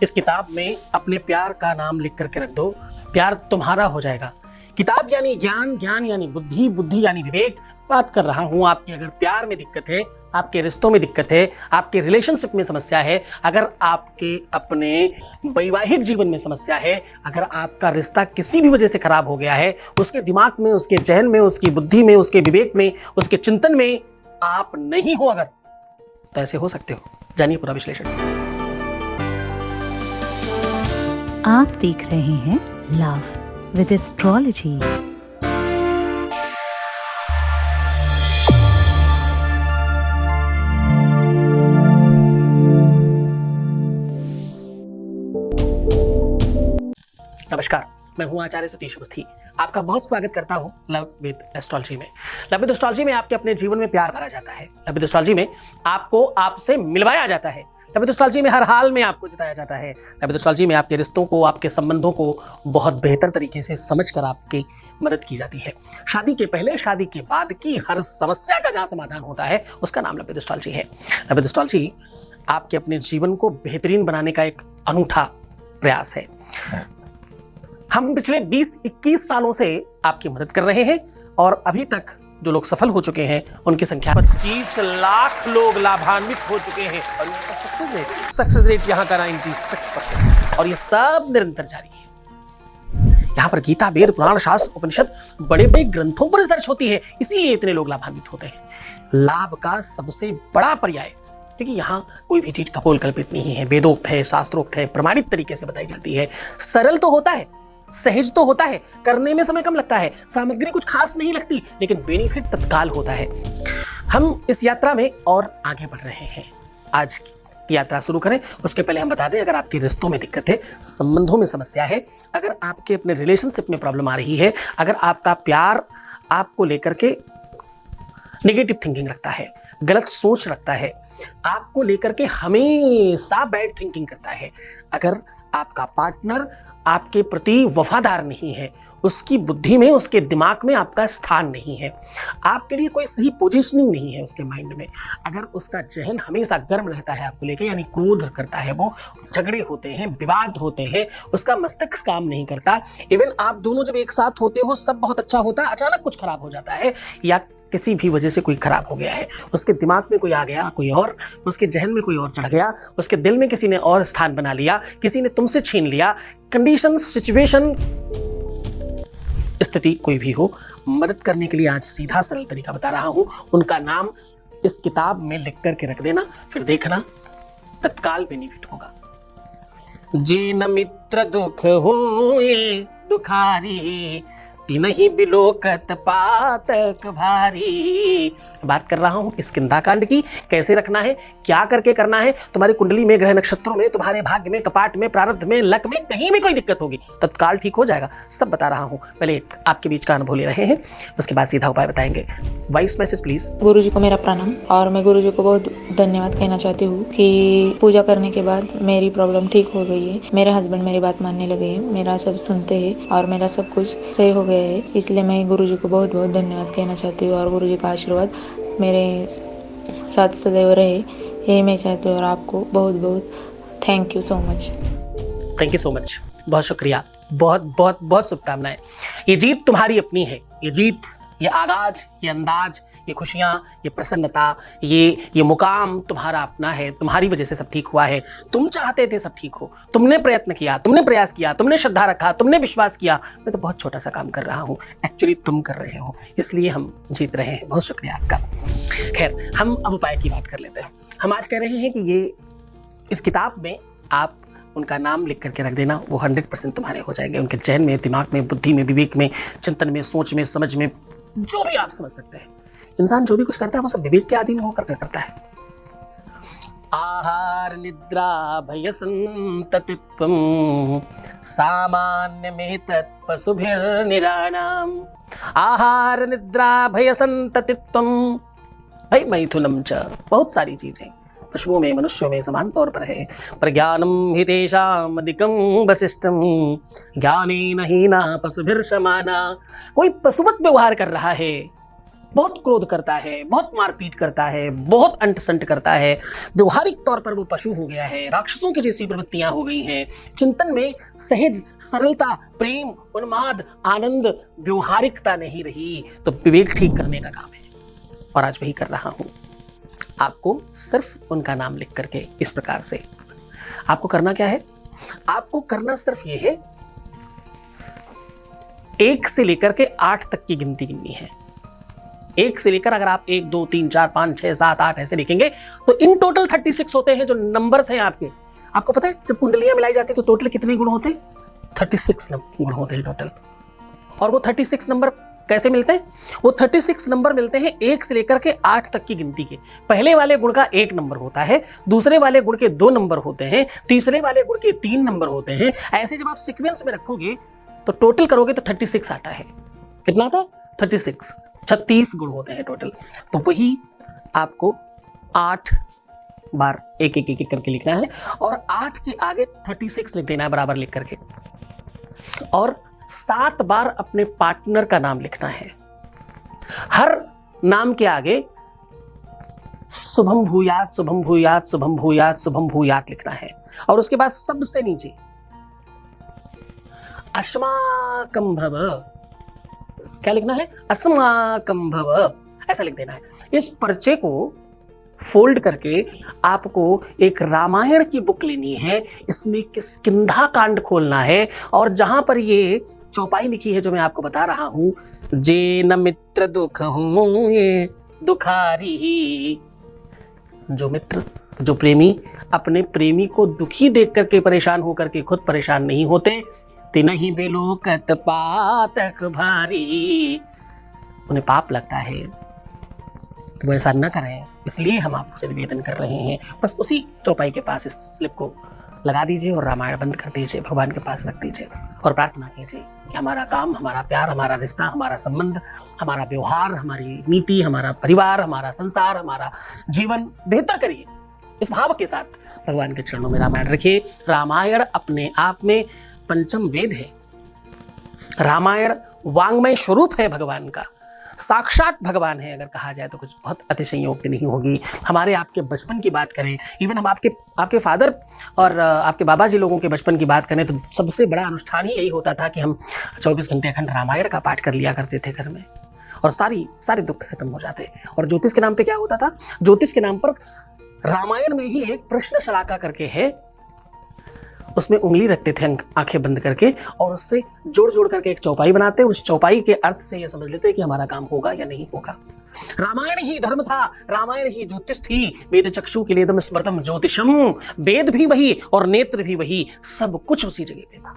इस किताब में अपने प्यार का नाम लिख करके रख दो, प्यार तुम्हारा हो जाएगा। किताब यानी ज्ञान, ज्ञान यानी बुद्धि, बुद्धि यानी विवेक। बात कर रहा हूं आपकी अगर प्यार में दिक्कत है, आपके रिश्तों में दिक्कत है, आपके रिलेशनशिप में समस्या है, अगर आपके अपने वैवाहिक जीवन में समस्या है, अगर आपका रिश्ता किसी भी वजह से खराब हो गया है, उसके दिमाग में, उसके जहन में, उसकी बुद्धि में, उसके विवेक में, उसके चिंतन में आप नहीं हो अगर, तो ऐसे हो सकते हो। जानिए पूरा विश्लेषण। आप देख रहे हैं लव विद एस्ट्रोलॉजी। नमस्कार, मैं हूं आचार्य सतीश अवस्थी। आपका बहुत स्वागत करता हूं लव विद एस्ट्रोलॉजी में। लव विद एस्ट्रोलॉजी में आपके अपने जीवन में प्यार भरा जाता है। लव विद एस्ट्रोलॉजी में आपको आपसे मिलवाया जाता है। लव विद एस्ट्रोलॉजी में हर हाल में आपको जिताया जाता है। लव विद एस्ट्रोलॉजी में आपके रिश्तों को, आपके संबंधों को बहुत बेहतर तरीके से समझकर आपकी मदद की जाती है। शादी के पहले, शादी के बाद की हर समस्या का जहां समाधान होता है उसका नाम लव विद एस्ट्रोलॉजी है। लव विद एस्ट्रोलॉजी आपके अपने जीवन को बेहतरीन बनाने का एक अनूठा प्रयास है। हम पिछले 20-21 सालों से आपकी मदद कर रहे हैं और अभी तक जो लोग सफल हो चुके हैं उनकी संख्या 25 लाख लोग लाभान्वित हो चुके हैं और सक्सेस रेट यहाँ का 96% और ये सब निरंतर जारी है। यहाँ पर गीता, वेद, पुराण, शास्त्र, उपनिषद बड़े बड़े ग्रंथों पर रिसर्च होती है, इसीलिए इतने लोग लाभान्वित होते हैं। लाभ का सबसे बड़ा पर्याय, क्योंकि यहाँ कोई भी चीज कपोल कल्पित नहीं है, वेदोक्त है, शास्त्रोक्त है, प्रमाणित तरीके से बताई जाती है। सरल तो होता है, सहज तो होता है, करने में समय कम लगता है, सामग्री कुछ खास नहीं लगती, लेकिन बेनिफिट तत्काल होता है। हम इस यात्रा में और आगे बढ़ रहे हैं। आज की यात्रा शुरू करें उसके पहले हम बता दें, अगर आपके रिश्तों में दिक्कत है, संबंधों में समस्या है, अगर आपके अपने रिलेशनशिप में प्रॉब्लम आ रही है, अगर आपका प्यार आपको लेकर के नेगेटिव थिंकिंग रखता है, गलत सोच रखता है, आपको लेकर के हमेशा बैड थिंकिंग करता है, अगर आपका पार्टनर आपके प्रति वफादार नहीं है, उसकी बुद्धि में, उसके दिमाग में आपका स्थान नहीं है, आपके लिए कोई सही पोजीशनिंग नहीं है उसके माइंड में, अगर उसका जहन हमेशा गर्म रहता है आपको लेके, यानी क्रोध करता है, वो झगड़े होते हैं, विवाद होते हैं, उसका मस्तिष्क काम नहीं करता, इवन आप दोनों जब एक साथ होते हो सब बहुत अच्छा होता है, अचानक कुछ खराब हो जाता है या किसी भी वजह से कोई खराब हो गया है, उसके दिमाग में कोई आ गया, कोई और, उसके जहन में कोई और चढ़ गया, उसके दिल में किसी ने और स्थान बना लिया, किसी ने तुमसे छीन लिया, कंडीशन, सिचुएशन, स्थिति कोई भी हो, मदद करने के लिए आज सीधा सरल तरीका बता रहा हूं। उनका नाम इस किताब में लिख करके रख देना, फिर देखना तत्काल बेनिफिट होगा। जिन मित्र दुख हुए दुखारी, नहीं बिलोकत पातक भारी। बात कर रहा हूं इस किंताकांड की, कैसे रखना है, क्या करके करना है। तुम्हारी कुंडली में, ग्रह नक्षत्रों में, तुम्हारे भाग्य में, कपाट में, प्रारब्ध में, लक में कहीं भी कोई दिक्कत होगी तत्काल ठीक हो जाएगा। सब बता रहा हूं, पहले आपके बीच का अनुभव ले रहे हैं, उसके बाद सीधा उपाय बताएंगे। Voice message please. गुरुजी को मेरा प्रणाम और मैं गुरुजी को बहुत धन्यवाद कहना चाहती हूँ कि पूजा करने के बाद मेरी प्रॉब्लम ठीक हो गई है। मेरे हस्बैंड मेरी बात मानने लगे हैं, मेरा सब सुनते हैं और मेरा सब कुछ सही हो गया है। इसलिए मैं गुरुजी को बहुत बहुत धन्यवाद कहना चाहती हूँ और गुरुजी का आशीर्वाद मेरे साथ सदैव रहे, ये मैं चाहती हूँ। और आपको बहुत बहुत thank you so much. Thank you so much, बहुत शुक्रिया, बहुत बहुत बहुत शुभकामनाएं। ये जीत तुम्हारी अपनी है, ये जीत, ये आगाज, ये अंदाज, ये खुशियाँ, ये प्रसन्नता, ये मुकाम तुम्हारा अपना है। तुम्हारी वजह से सब ठीक हुआ है। तुम चाहते थे सब ठीक हो, तुमने प्रयत्न किया, तुमने प्रयास किया, तुमने श्रद्धा रखा, तुमने विश्वास किया। मैं तो बहुत छोटा सा काम कर रहा हूँ, एक्चुअली तुम कर रहे हो, इसलिए हम जीत रहे हैं। बहुत शुक्रिया आपका। खैर, हम अब उपाय की बात कर लेते हैं। हम आज कह रहे हैं कि ये इस किताब में आप उनका नाम लिख करके रख देना, वो 100% तुम्हारे हो जाएंगे। उनके चहन में, दिमाग में, बुद्धि में, विवेक में, चिंतन में, सोच में, समझ में, जो भी आप समझ सकते हैं। इंसान जो भी कुछ करता है वो सब विवेक के अधीन होकर करता है। आहार निद्रा भय संततित्वम सामान्य में तत्पशुभिर्निराणाम। आहार निद्रा भय संततित्वम भय मैथुनम च। बहुत सारी चीजें पशुओं में, मनुष्यों में समान तौर पर है। पर ज्ञानम हितेषाम अधिकम वसिष्ठम ज्ञानेन हीना पशुभिर्समाना। कोई पशुवत व्यवहार कर रहा है बहुत क्रोध करता है, बहुत मारपीट करता है, बहुत अंट-संट करता है, व्यवहारिक तौर पर वो पशु हो गया है, राक्षसों की जैसी प्रवृत्तियां हो गई हैं, चिंतन में सहज सरलता, प्रेम, उन्माद, आनंद, व्यवहारिकता नहीं रही, तो विवेक ठीक करने का काम है और आज वही कर रहा हूं। आपको सिर्फ उनका नाम लिख करके इस प्रकार से आपको करना क्या है? आपको करना सिर्फ ये है, 1 से लेकर के 8 तक की गिनती गिननी है। 1 से लेकर अगर आप 1 2 3 4 5 6 7 8 ऐसे लिखेंगे तो इन टोटल 36 होते हैं जो नंबर्स हैं आपके। आपको पता है जब कुंडलियां मिलाई जाती है तो टोटल कितने गुण होते हैं? 36 गुण होते हैं टोटल। और वो 36 नंबर कैसे मिलते हैं? वो 36 नंबर मिलते हैं 1 से लेकर के 8 तक की गिनती के। पहले वाले गुण का 1 नंबर होता है, दूसरे वाले गुण के 2 नंबर होते हैं, तीसरे वाले गुण के 3 नंबर होते हैं। ऐसे जब आप सीक्वेंस में रखोगे तो टोटल करोगे तो 36 आता है। कितना आता है? 36 गुण होते हैं टोटल। तो वही आपको 8 बार एक करके लिखना है और 8 के आगे 36 लिख देना है बराबर लिख करके, और 7 बार अपने पार्टनर का नाम लिखना है। हर नाम के आगे शुभम भूयात, शुभम भूयात, शुभम भूयात, शुभम भूयात लिखना है। और उसके बाद सबसे नीचे अस्माकं भव, क्या लिखना है? अस्माकं भव, ऐसा लिख देना है। इस पर्चे को फोल्ड करके आपको एक रामायण की बुक लेनी है, इसमें किष्किंधा कांड खोलना है और जहां पर ये चौपाई लिखी है जो मैं आपको बता रहा हूं, जे न मित्र दुख हूं ये दुखारी ही, जो मित्र, जो प्रेमी अपने प्रेमी को दुखी देख करके परेशान होकर के खुद परेशान नहीं होते, तिनहि बिलोकत पातक भारी, उन्हें पाप लगता है, तो ऐसा न करें। इसलिए हम आपसे निवेदन कर रहे हैं, बस उसी चौपाई के पास इस स्लिप को लगा दीजिए और रामायण बंद कर दीजिए, भगवान के पास रख दीजिए और प्रार्थना कीजिए कि हमारा काम, हमारा प्यार, हमारा रिश्ता, हमारा संबंध, हमारा व्यवहार, हमारी नीति, हमारा परिवार, हमारा संसार, हमारा जीवन बेहतर करिए। इस भाव के साथ भगवान के चरणों में रामायण रखिए। रामायण अपने आप में पंचम वेद है। रामायण वांग्मय स्वरूप है भगवान का, साक्षात भगवान है अगर कहा जाए तो कुछ बहुत अतिशयोक्ति नहीं होगी। हमारे आपके बचपन की बात करें, इवन हम आपके फादर और आपके बाबा जी लोगों के बचपन की बात करें तो सबसे बड़ा अनुष्ठान ही यही होता था कि हम 24 घंटे अखंड रामायण का पाठ कर लिया करते थे घर में और सारे दुख खत्म हो जाते। और ज्योतिष के नाम पे क्या होता था? ज्योतिष के नाम पर रामायण में ही एक प्रश्न शलाका करके है, उसमें उंगली रखते थे आंखें बंद करके और उससे जोड़ करके एक चौपाई बनाते। उस चौपाई के अर्थ से ये समझ लेते कि हमारा काम होगा या नहीं होगा। रामायण ही धर्म था, रामायण ही ज्योतिष थी। वेद चक्षु के लिए दम स्मृतम ज्योतिषम, वेद भी वही और नेत्र भी वही, सब कुछ उसी जगह पे था।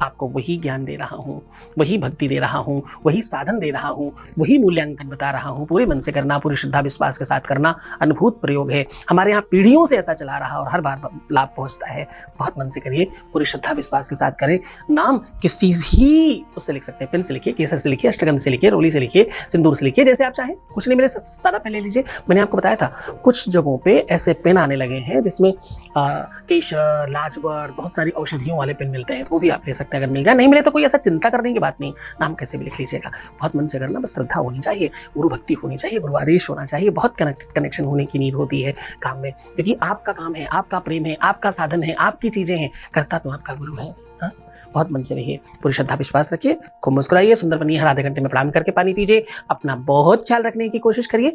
आपको वही ज्ञान दे रहा हूँ, वही भक्ति दे रहा हूँ, वही साधन दे रहा हूँ, वही मूल्यांकन बता रहा हूँ। पूरे मन से करना, पूरी श्रद्धा विश्वास के साथ करना अनुभूत प्रयोग है। हमारे यहाँ पीढ़ियों से ऐसा चला रहा और हर बार लाभ पहुँचता है। बहुत मन से करिए, पूरी श्रद्धा विश्वास के साथ करें। नाम किस चीज़ ही उससे लिख सकते हैं, पेन से लिखिए, केसर से लिखिए, अष्टगंध से लिखिए, रोली से लिखिए, सिंदूर से लिखिए, जैसे आप चाहें। कुछ नहीं, मेरे सारा पेन ले लीजिए। मैंने आपको बताया था कुछ जगहों पर ऐसे पेन आने लगे हैं जिसमें केशर, लाजवर, बहुत सारी औषधियों वाले पेन मिलते हैं, तो वो भी आप ले सकते हैं। अगर मिल जाए, नहीं मिले तो कोई ऐसा चिंता करने की बात नहीं, नाम कैसे भी लिख लीजिएगा। बहुत मन से करना, बस श्रद्धा होनी चाहिए, गुरु भक्ति होनी चाहिए, गुरु आदेश होना चाहिए, बहुत कनेक्शन होने की नीड होती है काम में, क्योंकि आपका काम है, आपका प्रेम है, आपका साधन है, आपकी चीजें हैं, करता तो आपका गुरु है। हाँ? बहुत मन से रहिए, पूरी श्रद्धा विश्वास रखिए, खूब मुस्कुराइए, सुंदर बनिए, हर आधे घंटे में प्रणाम करके पानी पीजिए, अपना बहुत ख्याल रखने की कोशिश करिए,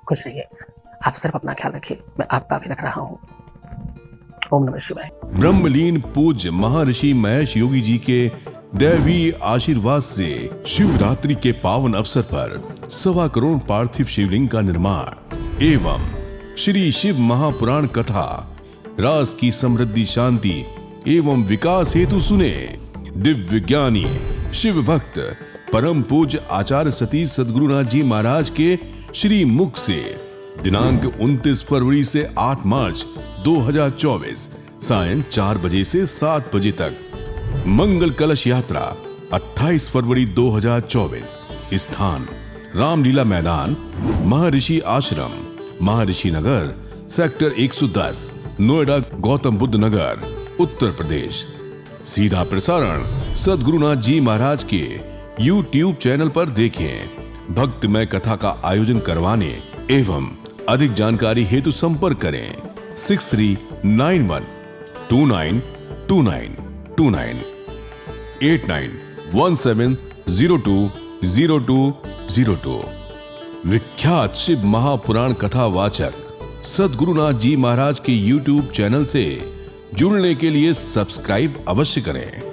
खुश रहिए। आप सिर्फ अपना ख्याल रखिए, मैं आपका भी रख रहा हूँ। ओम नमः शिवाय। ब्रह्मलीन पूज्य महर्षि महेश योगी जी के दैवी आशीर्वाद से शिवरात्रि के पावन अवसर पर 1.25 करोड़ पार्थिव शिवलिंग का निर्माण एवं श्री शिव महापुराण कथा रास की समृद्धि, शांति एवं विकास हेतु सुने दिव्य ज्ञानी शिव भक्त परम पूज्य आचार्य सतीश सद्गुरुनाथ जी महाराज के श्री मुख से दिनांक 29 फरवरी से 8 मार्च 2024 सायं 4 बजे से 7 बजे तक मंगल कलश यात्रा 28 फरवरी 2024, स्थान रामलीला मैदान, महर्षि आश्रम, महर्षि नगर, सेक्टर 110, नोएडा, गौतम बुद्ध नगर, उत्तर प्रदेश। सीधा प्रसारण सद्गुरुनाथ जी महाराज के YouTube चैनल पर देखें। भक्तिमय कथा का आयोजन करवाने एवं अधिक जानकारी हेतु संपर्क करें 6391292929 8917020202। विख्यात शिव महापुराण कथावाचक सद्गुरुनाथ जी महाराज के YouTube चैनल से जुड़ने के लिए सब्सक्राइब अवश्य करें।